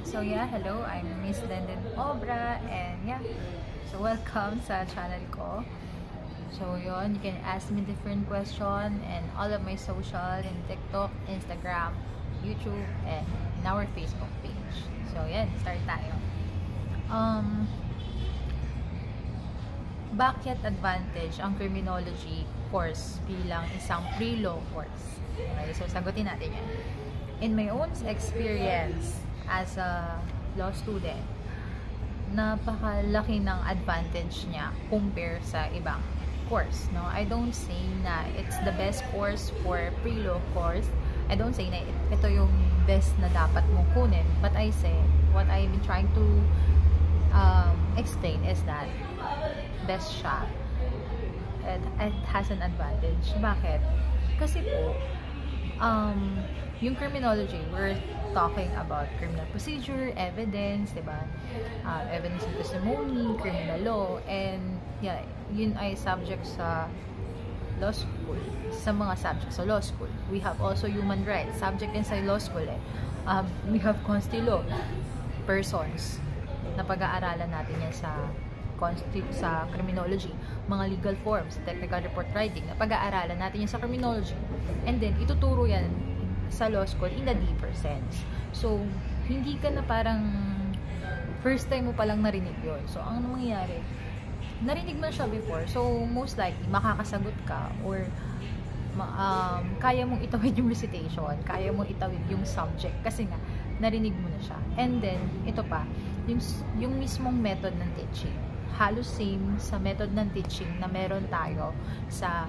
So yeah, hello, I'm Miss Lenden Obra, and yeah, so welcome sa channel ko. So yun, you can ask me different question and all of my social in TikTok, Instagram, YouTube, and in our Facebook page. So yan, start tayo. Bakit advantage ang criminology course bilang isang pre-law course? Okay, so sagutin natin yan. In my own experience as a law student, napakalaki ng advantage niya compare sa ibang course. No? I don't say na it's the best course for pre-law course. I don't say na ito yung best na dapat mong kunin. But I say, what I've been trying to explain is that best siya. It has an advantage. Bakit? Kasi po, yung criminology, we're talking about criminal procedure, evidence, diba? Evidence and testimony, criminal law, and yeah, yun ay subject sa law school, sa mga subjects sa law school. We have also human rights, subject din sa law school eh. We have consti law, persons, na pag-aaralan natin yan sa criminology, mga legal forms, technical report writing, na pag-aaralan natin yan sa criminology. And then, ituturo yan sa law school in a deeper sense. So, hindi ka na parang first time mo palang narinig yun. So, ang mangyayari, narinig mo na siya before. So, most likely, makakasagot ka or kaya mong itawid yung recitation, kaya mong itawid yung subject kasi nga, narinig mo na siya. And then, ito pa, yung mismong method ng teaching. Halos same sa method ng teaching na meron tayo sa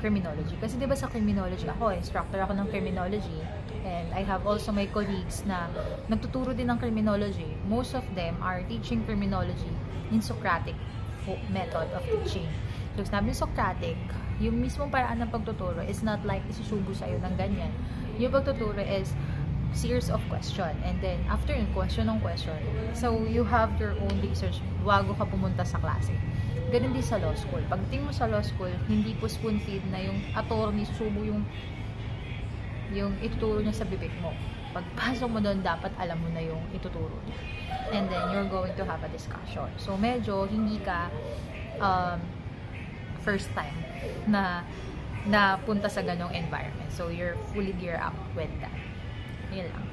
criminology. Kasi diba sa criminology, ako, instructor ako ng criminology, and I have also my colleagues na nagtuturo din ng criminology. Most of them are teaching criminology in Socratic method of teaching. So, sabi ng Socratic, yung mismong paraan ng pagtuturo is not like isusubo sa'yo ng ganyan. Yung pagtuturo is series of question, and then after yung question ng question, so you have your own research bago ka pumunta sa klase. Ganun din sa law school. Pagdating mo sa law school, hindi po spoon feed na yung attorney susubo yung ituturo niya sa bibig mo. Pagpasok mo doon, dapat alam mo na yung ituturo niya. And then you're going to have a discussion. So medyo hindi ka first time na punta sa ganong environment. So you're fully geared up with that. Yun lang.